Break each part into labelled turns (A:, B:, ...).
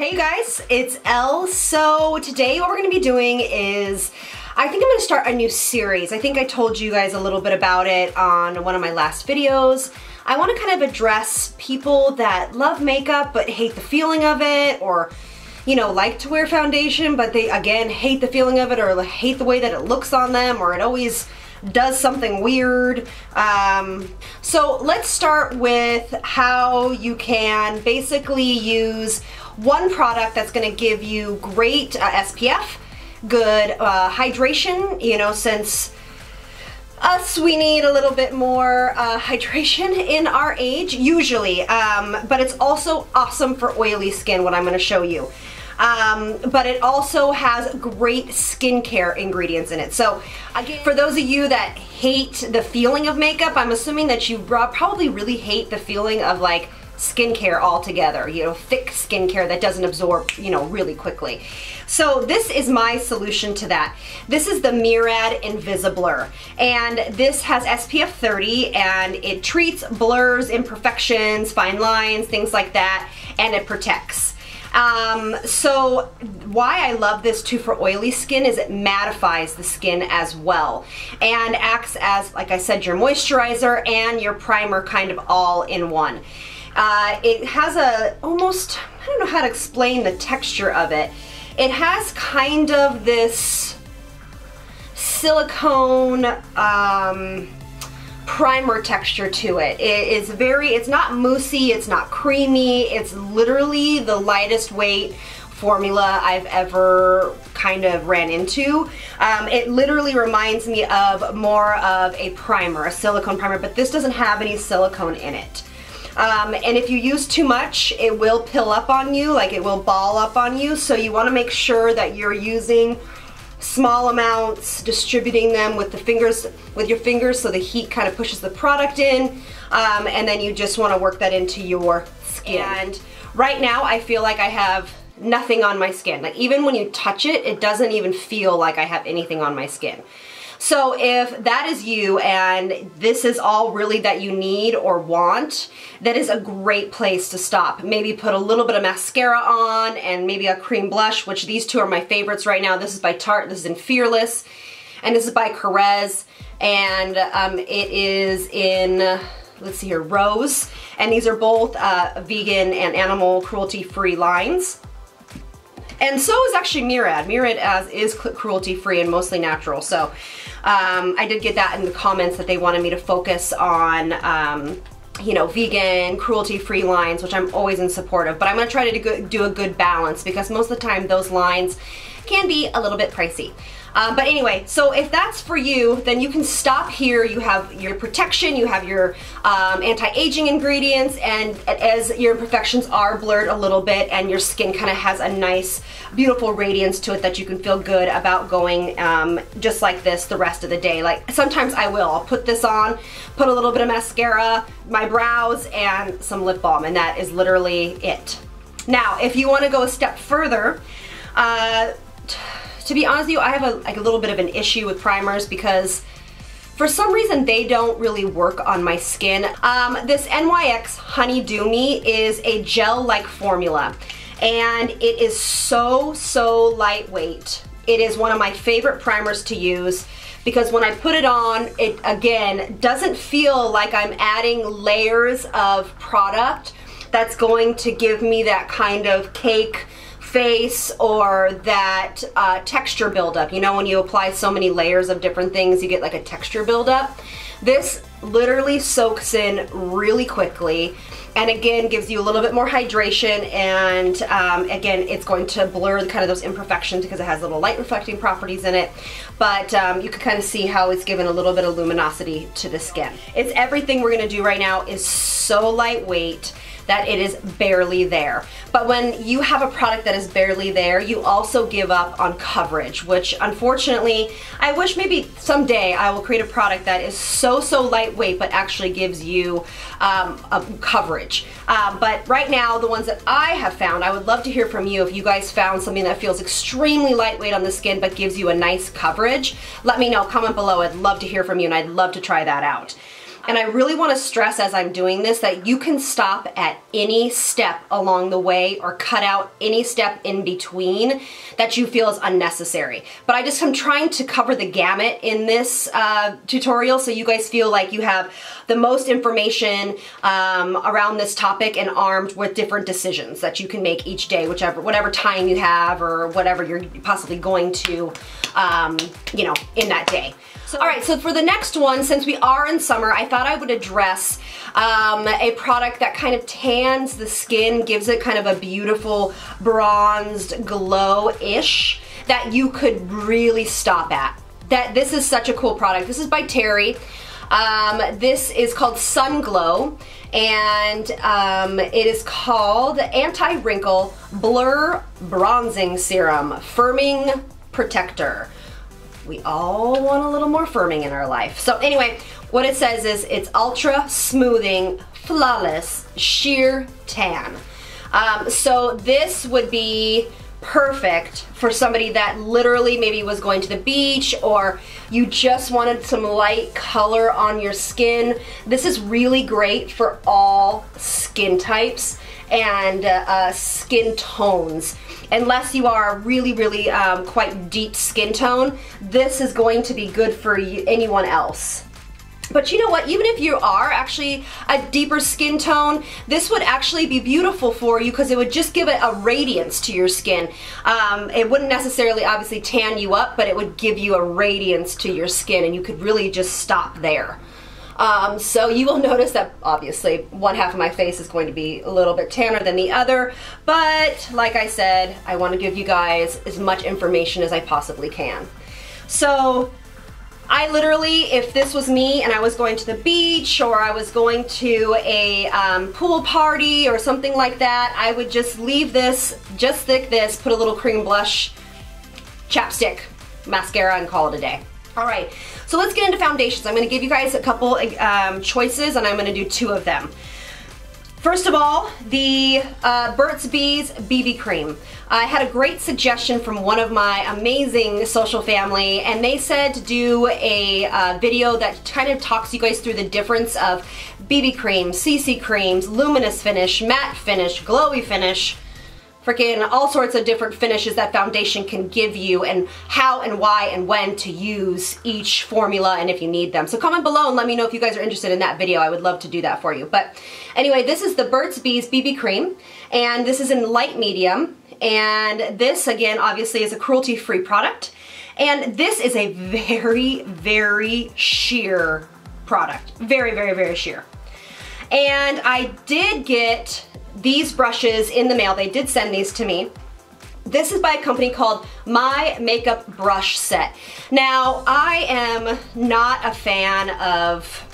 A: Hey you guys, it's Elle. So today what we're going to be doing is, I think I'm going to start a new series. I think I told you guys a little bit about it on one of my last videos. I want to kind of address people that love makeup but hate the feeling of it, or you know, like to wear foundation but they again hate the feeling of it, or hate the way that it looks on them, or it always does something weird. So let's start with how you can basically use one product that's going to give you great SPF, good hydration, you know, since us, we need a little bit more hydration in our age, usually, but it's also awesome for oily skin, what I'm going to show you. But it also has great skincare ingredients in it. So again, for those of you that hate the feeling of makeup, I'm assuming that you probably really hate the feeling of like skincare altogether, you know, thick skincare that doesn't absorb, you know, really quickly. So this is my solution to that. This is the Murad Invisablur, and this has SPF 30, and it treats blurs, imperfections, fine lines, things like that, and it protects. So why I love this too for oily skin is it mattifies the skin as well, and acts as, like I said, your moisturizer and your primer kind of all in one. It has a almost, I don't know how to explain the texture of it. It has kind of this silicone primer texture to it. It is it's not moussey, it's not creamy, it's literally the lightest weight formula I've ever kind of ran into. It literally reminds me of more of a primer, a silicone primer, but this doesn't have any silicone in it. And if you use too much, it will pill up on you, like it will ball up on you, so you want to make sure that you're using small amounts, distributing them with your fingers so the heat kind of pushes the product in, and then you just want to work that into your skin. And right now I feel like I have nothing on my skin. Like even when you touch it, it doesn't even feel like I have anything on my skin. So if that is you and this is all really that you need or want, that is a great place to stop. Maybe put a little bit of mascara on and maybe a cream blush, which these two are my favorites right now. This is by Tarte, this is in Fearless, and this is by Carez, and it is in, let's see here, Rose, and these are both vegan and animal cruelty-free lines. And so is actually Murad. Murad is cruelty-free and mostly natural. So I did get that in the comments that they wanted me to focus on, you know, vegan, cruelty-free lines, which I'm always in support of. But I'm going to try to do a good balance, because most of the time those lines can be a little bit pricey. But anyway, so if that's for you, then you can stop here. You have your protection, you have your anti-aging ingredients, and as your imperfections are blurred a little bit and your skin kind of has a nice, beautiful radiance to it that you can feel good about going just like this the rest of the day. Like sometimes I'll put this on, put a little bit of mascara, my brows, and some lip balm, and that is literally it. Now, if you want to go a step further, to be honest with you, I have a little bit of an issue with primers because for some reason they don't really work on my skin. This NYX Honey Do Me is a gel-like formula, and it is so lightweight. It is one of my favorite primers to use because when I put it on, it again doesn't feel like I'm adding layers of product that's going to give me that kind of cake face or that texture buildup. You know, when you apply so many layers of different things, you get like a texture buildup. This literally soaks in really quickly, and again gives you a little bit more hydration, and again it's going to blur kind of those imperfections because it has little light reflecting properties in it, but you can kind of see how it's given a little bit of luminosity to the skin. It's everything we're going to do right now is so lightweight that it is barely there. But when you have a product that is barely there, you also give up on coverage, which unfortunately, I wish maybe someday I will create a product that is so lightweight but actually gives you a coverage. But right now, the ones that I have found, I would love to hear from you if you guys found something that feels extremely lightweight on the skin but gives you a nice coverage. Let me know, comment below. I'd love to hear from you and I'd love to try that out. And I really want to stress as I'm doing this that you can stop at any step along the way or cut out any step in between that you feel is unnecessary. But I'm trying to cover the gamut in this tutorial so you guys feel like you have the most information around this topic and armed with different decisions that you can make each day, whatever time you have or whatever you're possibly going to, you know, in that day. All right, so for the next one, since we are in summer, I thought I would address a product that kind of tans the skin, gives it kind of a beautiful bronzed glow-ish that you could really stop at. This is such a cool product. This is by Terry. This is called Sun Glow, and it is called Anti-Wrinkle Blur Bronzing Serum Firming Protector. We all want a little more firming in our life. So anyway, what it says is it's ultra smoothing, flawless, sheer tan. So this would be perfect for somebody that literally maybe was going to the beach or you just wanted some light color on your skin. This is really great for all skin types and skin tones. Unless you are really quite deep skin tone, this is going to be good for anyone else. But you know what, even if you are actually a deeper skin tone, this would actually be beautiful for you because it would just give it a radiance to your skin. It wouldn't necessarily obviously tan you up, but it would give you a radiance to your skin and you could really just stop there. So you will notice that obviously one half of my face is going to be a little bit tanner than the other, but like I said, I want to give you guys as much information as I possibly can. So I literally, if this was me and I was going to the beach or I was going to a pool party or something like that, I would just leave this, just thick this, put a little cream blush, chapstick, mascara, and call it a day. All right, so let's get into foundations. I'm going to give you guys a couple choices and I'm going to do 2 of them. First of all, the Burt's Bees BB Cream. I had a great suggestion from one of my amazing social family and they said to do a video that kind of talks you guys through the difference of BB cream, CC creams, luminous finish, matte finish, glowy finish, freaking all sorts of different finishes that foundation can give you and how and why and when to use each formula and if you need them. So comment below and let me know if you guys are interested in that video. I would love to do that for you. But anyway, this is the Burt's Bees BB Cream and this is in light medium and this again obviously is a cruelty-free product and this is a very sheer product. Very sheer. And I did get these brushes in the mail. They did send these to me. This is by a company called My Makeup Brush Set. Now, I am not a fan of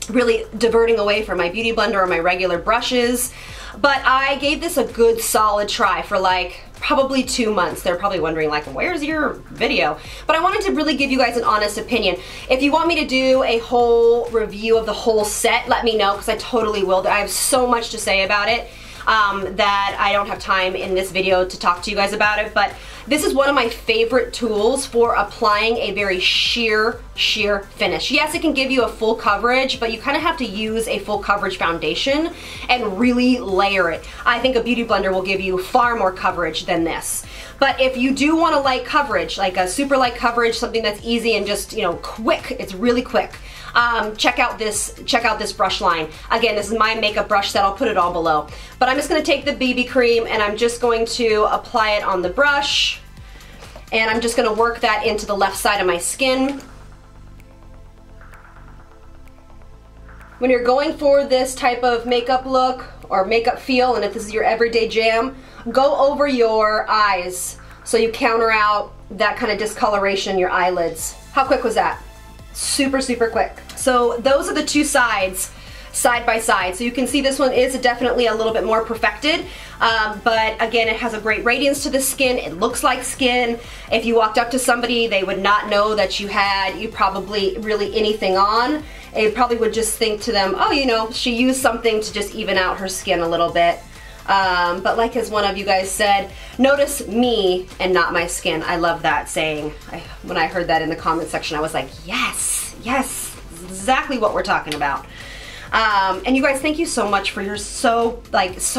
A: really diverting away from my Beauty Blender or my regular brushes, but I gave this a good solid try for like probably 2 months. They're probably wondering like, where's your video? But I wanted to really give you guys an honest opinion. If you want me to do a whole review of the whole set, let me know because I totally will. I have so much to say about it that I don't have time in this video to talk to you guys about it, but this is one of my favorite tools for applying a very sheer finish. Yes, it can give you a full coverage, but you kind of have to use a full coverage foundation and really layer it. I think a Beauty Blender will give you far more coverage than this. But if you do want a light coverage, like a super light coverage, something that's easy and just, you know, quick, it's really quick, check out this brush line. Again, this is my makeup brush set. I'll put it all below. But I'm just going to take the BB cream and I'm just going to apply it on the brush. And I'm just going to work that into the left side of my skin. When you're going for this type of makeup look or makeup feel, and if this is your everyday jam, go over your eyes so you counter out that kind of discoloration in your eyelids. How quick was that? Super quick. So those are the 2 sides, side by side. So you can see this one is definitely a little bit more perfected, but again, it has a great radiance to the skin. It looks like skin. If you walked up to somebody, they would not know that you probably really anything on. It probably would just think to them, oh, you know, she used something to just even out her skin a little bit. But like as one of you guys said, notice me and not my skin. I love that saying. When I heard that in the comment section, I was like, yes, exactly what we're talking about. And you guys, thank you so much for your so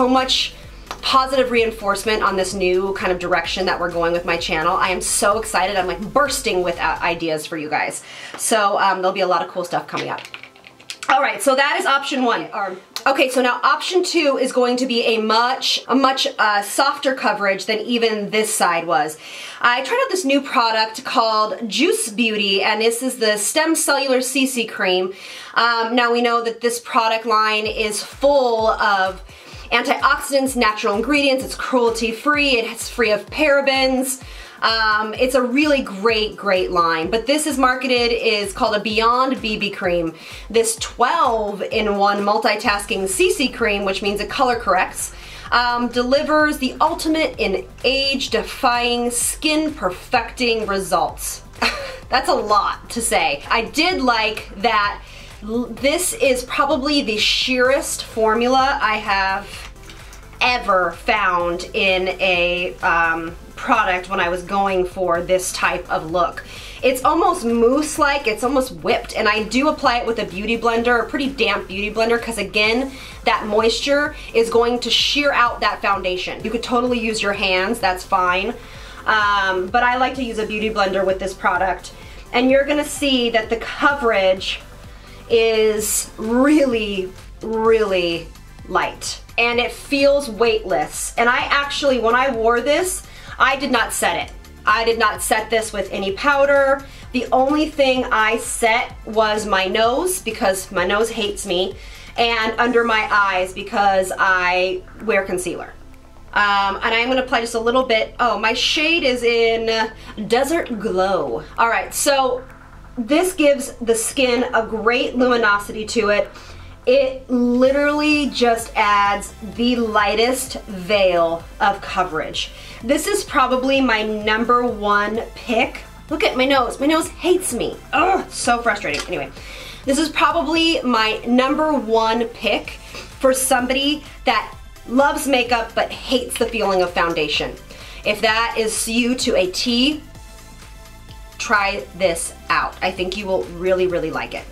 A: much positive reinforcement on this new kind of direction that we're going with my channel. I am so excited. I'm like bursting with ideas for you guys. So there'll be a lot of cool stuff coming up. All right, so that is option one. Okay, so now option two is going to be a much softer coverage than even this side was. I tried out this new product called Juice Beauty, and this is the Stem Cellular CC Cream. Now we know that this product line is full of antioxidants, natural ingredients, it's cruelty-free, it's free of parabens. It's a really great line, but this is called a Beyond BB Cream. This 12-in-1 multitasking CC cream, which means it color corrects, delivers the ultimate in age-defying, skin-perfecting results. That's a lot to say. I did like that this is probably the sheerest formula I have ever found in a product when I was going for this type of look. It's almost mousse-like, it's almost whipped, and I do apply it with a beauty blender, a pretty damp beauty blender, because again, that moisture is going to shear out that foundation. You could totally use your hands, that's fine, but I like to use a beauty blender with this product, and you're gonna see that the coverage is really light, and it feels weightless. And I actually, when I wore this, I did not set it. I did not set this with any powder. The only thing I set was my nose, because my nose hates me, and under my eyes because I wear concealer. And I'm gonna apply just a little bit. Oh, my shade is in Desert Glow. All right, so this gives the skin a great luminosity to it. It literally just adds the lightest veil of coverage. This is probably my #1 pick. Look at my nose. My nose hates me. Oh, so frustrating. Anyway, this is probably my #1 pick for somebody that loves makeup but hates the feeling of foundation. If that is you to a T, try this out. I think you will really like it.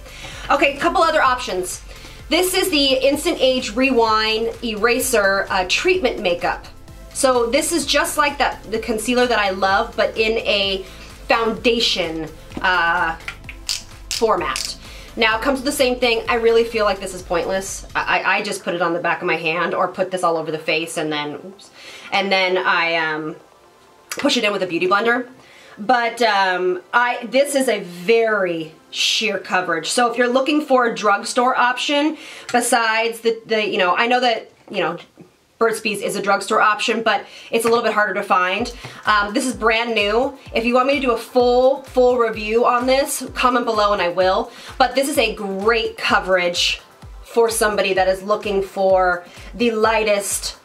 A: Okay, a couple other options. This is the Instant Age Rewind Eraser Treatment Makeup. So this is just like the concealer that I love, but in a foundation format. Now it comes with the same thing. I really feel like this is pointless. I just put it on the back of my hand or put this all over the face, and then I push it in with a beauty blender. But this is a very sheer coverage. So if you're looking for a drugstore option, besides I know that, Burt's Bees is a drugstore option, but it's a little bit harder to find. This is brand new. If you want me to do a full review on this, comment below and I will. But this is a great coverage for somebody that is looking for the lightest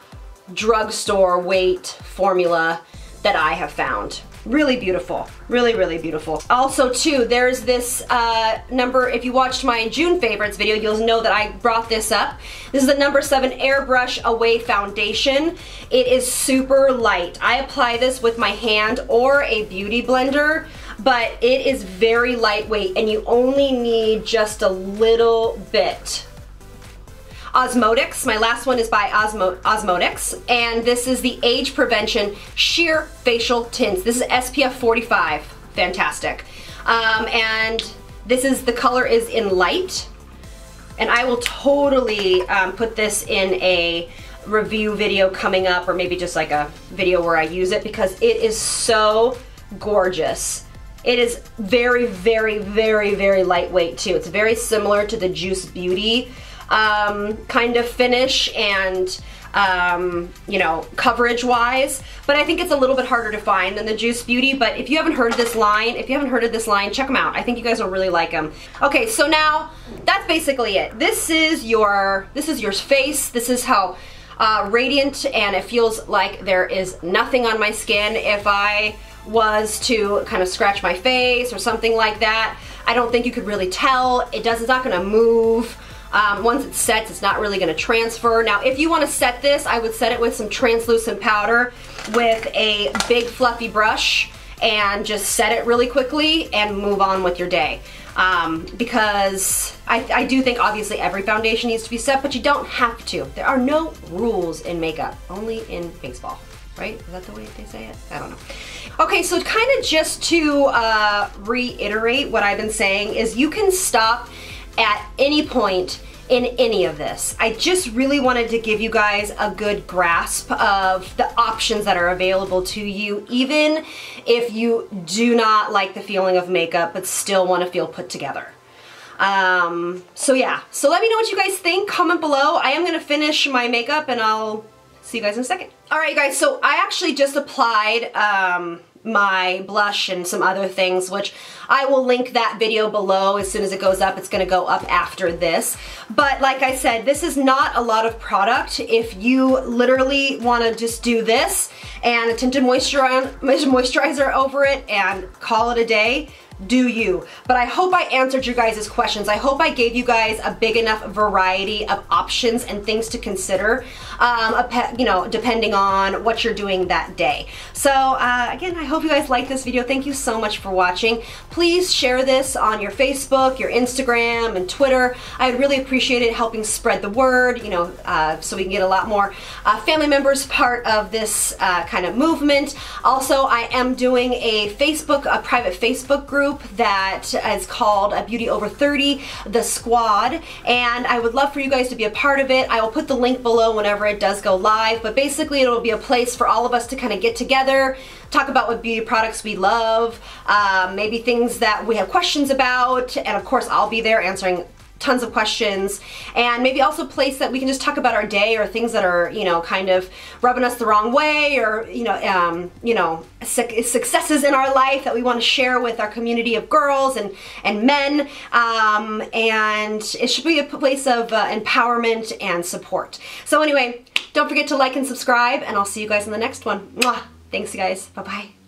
A: drugstore weight formula that I have found. Really beautiful, really beautiful. Also too, there's this if you watched my June favorites video, you'll know that I brought this up. This is the #7 Airbrush Away Foundation. It is super light. I apply this with my hand or a beauty blender, but it is very lightweight and you only need just a little bit. Osmotics, my last one is by Osmotics, and this is the Age Prevention Sheer Facial Tints. This is SPF 45, fantastic. And the color is in light, and I will totally put this in a review video coming up, or maybe just like a video where I use it, because it is so gorgeous. It is very lightweight too. It's very similar to the Juice Beauty kind of finish and coverage wise, but I think it's a little bit harder to find than the Juice Beauty. But if you haven't heard of this line, check them out. I think you guys will really like them. Okay, so now that's basically it. This is your face. This is how radiant, and it feels like there is nothing on my skin. If I was to kind of scratch my face or something like that, I don't think you could really tell. It's not gonna move. Once it sets, it's not really going to transfer. Now, if you want to set this, I would set it with some translucent powder with a big fluffy brush and just set it really quickly and move on with your day. because I do think obviously every foundation needs to be set, but you don't have to. There are no rules in makeup, only in baseball, right? Is that the way they say it? I don't know. Okay, so kind of just to reiterate what I've been saying is you can stop at any point in any of this. I just really wanted to give you guys a good grasp of the options that are available to you, even if you do not like the feeling of makeup but still want to feel put together. So yeah, so let me know what you guys think. Comment below. I am gonna finish my makeup and I'll see you guys in a second. All right, guys, so I actually just applied my blush and some other things, which I will link that video below as soon as it goes up. It's gonna go up after this. But like I said, this is not a lot of product. If you literally wanna just do this and a tinted moisturizer over it and call it a day, do you. But I hope I answered you guys' questions. I hope I gave you guys a big enough variety of options and things to consider, you know, depending on what you're doing that day. So again, I hope you guys like this video. Thank you so much for watching. Please share this on your Facebook, your Instagram, and Twitter. I'd really appreciate it, helping spread the word, you know, so we can get a lot more family members part of this kind of movement. Also, I am doing a private Facebook group that is called Beauty Over 30, The Squad, and I would love for you guys to be a part of it. I will put the link below whenever it does go live, but basically it will be a place for all of us to kind of get together, talk about what beauty products we love, maybe things that we have questions about, and of course I'll be there answering tons of questions, and maybe also a place that we can just talk about our day or things that are, you know, kind of rubbing us the wrong way, or you know, successes in our life that we want to share with our community of girls and men, and it should be a place of empowerment and support. So anyway, don't forget to like and subscribe, and I'll see you guys in the next one. Mwah! Thanks, you guys. Bye-bye.